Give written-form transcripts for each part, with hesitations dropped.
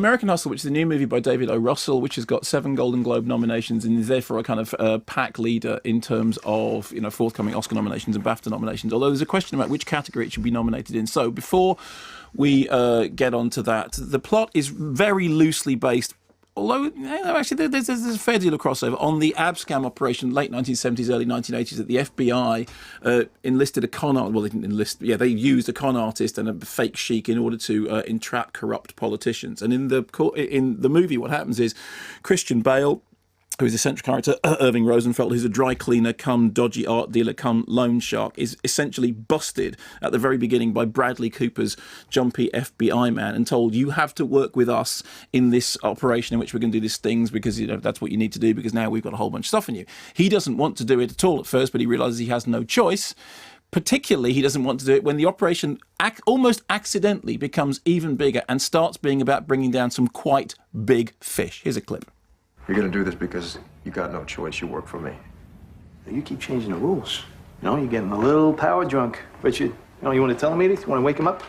American Hustle, which is a new movie by David O. Russell, which has got 7 Golden Globe nominations and is therefore a kind of pack leader in terms of forthcoming Oscar nominations and BAFTA nominations. Although there's a question about which category it should be nominated in. So before we get on to that, the plot is very loosely based. Although, actually, there's a fair deal of crossover on the Abscam operation, late 1970s, early 1980s, that the FBI enlisted a con artist. Well, they didn't enlist. Yeah, they used a con artist and a fake sheik in order to entrap corrupt politicians. And in the movie, what happens is Christian Bale, who is the central character, Irving Rosenfeld, who's a dry cleaner come dodgy art dealer come loan shark, is essentially busted at the very beginning by Bradley Cooper's jumpy FBI man and told, you have to work with us in this operation in which we're going to do these things because that's what you need to do because now we've got a whole bunch of stuff on you. He doesn't want to do it at all at first, but he realises he has no choice. Particularly, he doesn't want to do it when the operation almost accidentally becomes even bigger and starts being about bringing down some quite big fish. Here's a clip. You're gonna do this because you got no choice. You work for me. You keep changing the rules. You're getting a little power drunk. Richard, you want to tell him, Edith? You want to wake him up?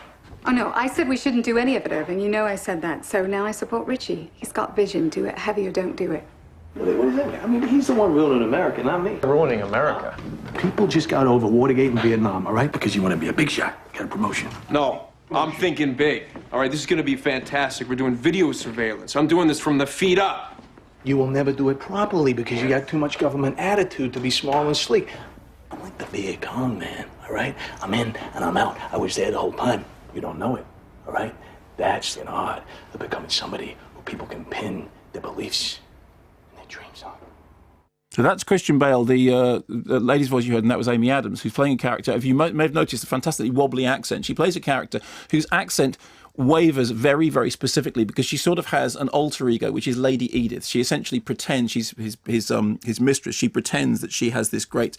Oh, no, I said we shouldn't do any of it, Irving. You know I said that. So now I support Richie. He's got vision. Do it heavy or don't do it. What does that mean? I mean, he's the one ruining America, not me. Ruining America? People just got over Watergate and Vietnam, all right? Because you want to be a big shot. Get a promotion. No, I'm thinking big. All right, this is going to be fantastic. We're doing video surveillance. I'm doing this from the feet up. You will never do it properly because you got too much government attitude to be small and sleek. I'm like the Viet Cong, man, all right? I'm in and I'm out. I was there the whole time. You don't know it, all right? That's an art of becoming somebody who people can pin their beliefs and their dreams on. So that's Christian Bale, the lady's voice you heard, and that was Amy Adams, who's playing a character. If you may have noticed a fantastically wobbly accent, she plays a character whose accent wavers very, very specifically because she sort of has an alter ego, which is Lady Edith. She essentially pretends she's his mistress. She pretends that she has this great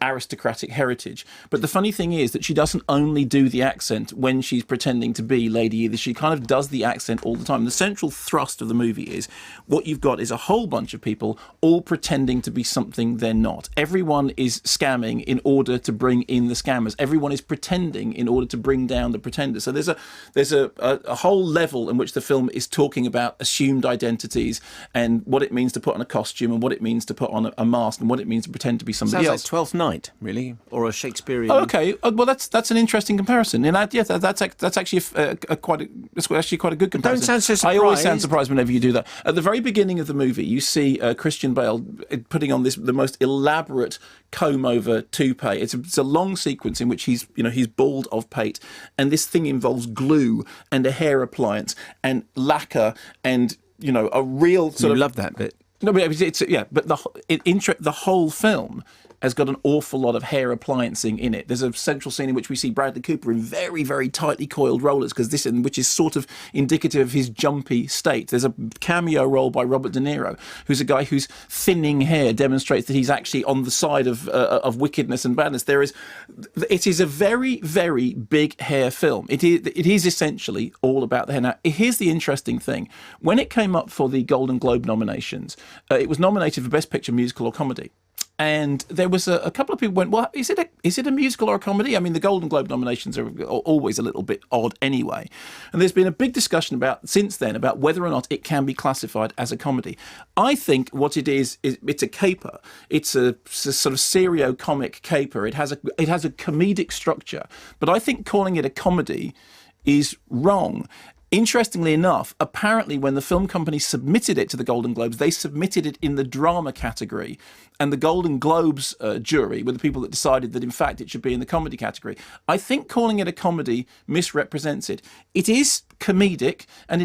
aristocratic heritage. But the funny thing is that she doesn't only do the accent when she's pretending to be Lady Edith. She kind of does the accent all the time. The central thrust of the movie is what you've got is a whole bunch of people all pretending to be something they're not. Everyone is scamming in order to bring in the scammers. Everyone is pretending in order to bring down the pretenders. So there's a whole level in which the film is talking about assumed identities and what it means to put on a costume and what it means to put on a mask and what it means to pretend to be somebody else. Sounds like Twelfth Night, really, or a Shakespearean. Oh, okay, well that's an interesting comparison, and that's actually quite a good comparison. Don't sound so surprised. I always sound surprised whenever you do that. At the very beginning of the movie, you see Christian Bale putting on the most elaborate comb-over toupee. It's a long sequence in which he's bald of pate, and this thing involves glue and a hair appliance and lacquer and a real sort of. You love that bit. No, but but the whole film has got an awful lot of hair appliancing in it. There's a central scene in which we see Bradley Cooper in very, very tightly coiled rollers, which is sort of indicative of his jumpy state. There's a cameo role by Robert De Niro, who's a guy whose thinning hair demonstrates that he's actually on the side of wickedness and badness. It is a very, very big hair film. It is essentially all about the hair. Now, here's the interesting thing. When it came up for the Golden Globe nominations, it was nominated for Best Picture, Musical or Comedy. And there was a couple of people went, well, is it a musical or a comedy? I mean, the Golden Globe nominations are always a little bit odd anyway. And there's been a big discussion since then about whether or not it can be classified as a comedy. I think what it is it's a caper. It's a sort of serio-comic caper. It has a comedic structure. But I think calling it a comedy is wrong. Interestingly enough, apparently when the film company submitted it to the Golden Globes, they submitted it in the drama category. And the Golden Globes jury were the people that decided that, in fact, it should be in the comedy category. I think calling it a comedy misrepresents it. It is comedic, and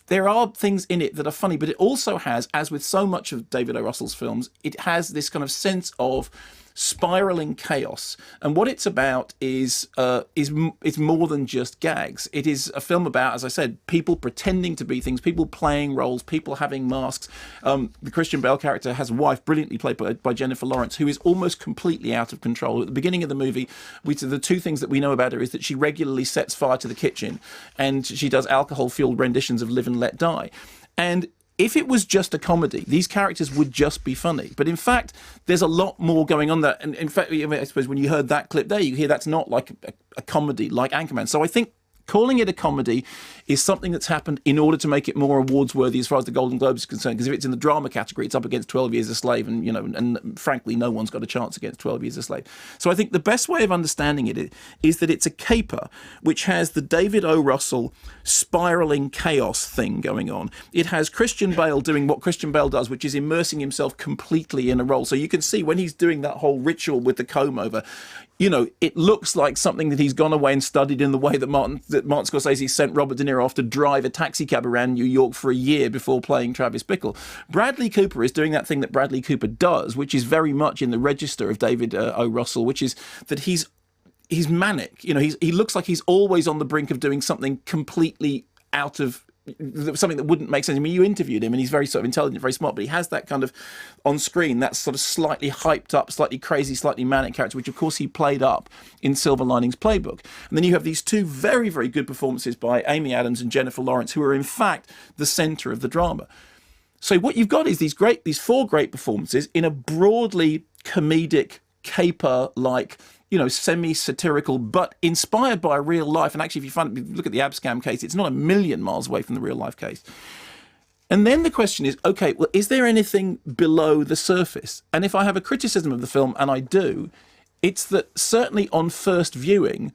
there are things in it that are funny, but it also has, as with so much of David O. Russell's films, it has this kind of sense of spiraling chaos. And what it's about is more than just gags. It is a film about, as I said, people pretending to be things, people playing roles, people having masks. The Christian Bale character has a wife, brilliantly played by Jennifer Lawrence, who is almost completely out of control. At the beginning of the movie, the two things that we know about her is that she regularly sets fire to the kitchen and she does alcohol-fueled renditions of Live and Let Die. And if it was just a comedy, these characters would just be funny. But in fact, there's a lot more going on there. And in fact, I suppose when you heard that clip there, you hear that's not like a comedy like Anchorman. So I think Calling it a comedy is something that's happened in order to make it more awards worthy as far as the Golden Globes is concerned, because if it's in the drama category, it's up against 12 Years a Slave, and and frankly no one's got a chance against 12 Years a Slave. So I think the best way of understanding it is that it's a caper which has the David O. Russell spiraling chaos thing going on. It has Christian Bale doing what Christian Bale does, which is immersing himself completely in a role. So you can see when he's doing that whole ritual with the comb over, it looks like something that he's gone away and studied in the way that Martin Scorsese sent Robert De Niro off to drive a taxi cab around New York for a year before playing Travis Bickle. Bradley Cooper is doing that thing that Bradley Cooper does, which is very much in the register of David O. Russell, which is that he's manic. He looks like he's always on the brink of doing something completely out of something that wouldn't make sense. I mean, you interviewed him and he's very sort of intelligent, very smart, but he has that kind of on screen, that sort of slightly hyped up, slightly crazy, slightly manic character, which of course he played up in Silver Linings Playbook. And then you have these two very, very good performances by Amy Adams and Jennifer Lawrence, who are in fact the centre of the drama. So what you've got is these four great performances in a broadly comedic, caper-like, semi-satirical, but inspired by real life. And actually, if you look at the Abscam case, it's not a million miles away from the real life case. And then the question is, okay, well, is there anything below the surface? And if I have a criticism of the film, and I do, it's that certainly on first viewing,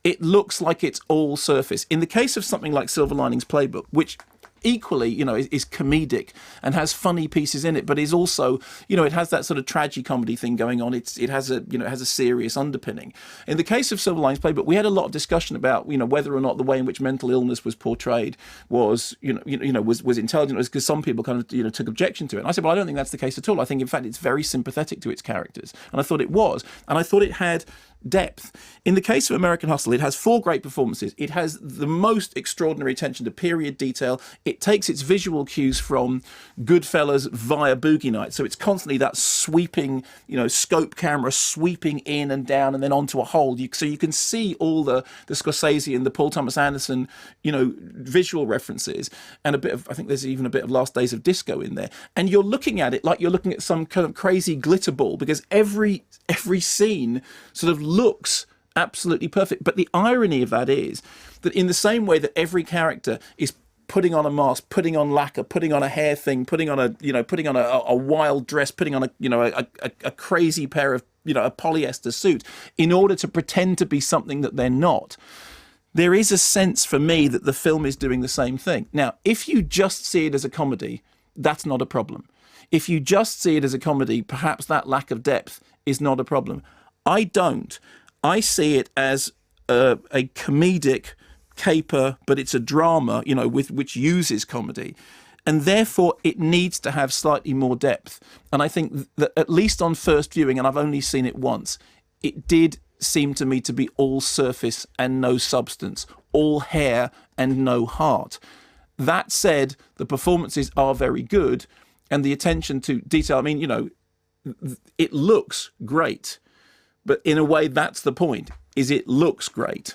it looks like it's all surface. In the case of something like Silver Linings Playbook, which equally, is comedic and has funny pieces in it, but is also, it has that sort of tragicomedy thing going on. It has a serious underpinning. In the case of Silver Linings Playbook, we had a lot of discussion about, whether or not the way in which mental illness was portrayed was intelligent, because some people kind of, took objection to it. And I said, well, I don't think that's the case at all. I think, in fact, it's very sympathetic to its characters. And I thought it was. And I thought it had depth. In the case of American Hustle, it has four great performances. It has the most extraordinary attention to period detail. It takes its visual cues from Goodfellas via Boogie Nights. So it's constantly that sweeping, scope camera sweeping in and down and then onto a hole. So you can see all the Scorsese and the Paul Thomas Anderson, visual references, and I think there's even a bit of Last Days of Disco in there. And you're looking at it like you're looking at some kind of crazy glitter ball, because every scene sort of looks absolutely perfect. But the irony of that is that in the same way that every character is putting on a mask, putting on lacquer, putting on a hair thing, putting on a wild dress, putting on a crazy pair of a polyester suit in order to pretend to be something that they're not. There is a sense for me that the film is doing the same thing. Now, if you just see it as a comedy, that's not a problem. If you just see it as a comedy, perhaps that lack of depth is not a problem. I don't. I see it as a comedic caper, but it's a drama, which uses comedy. And therefore, it needs to have slightly more depth. And I think that at least on first viewing, and I've only seen it once, it did seem to me to be all surface and no substance, all hair and no heart. That said, the performances are very good, and the attention to detail, it looks great. But in a way, that's the point, is it looks great.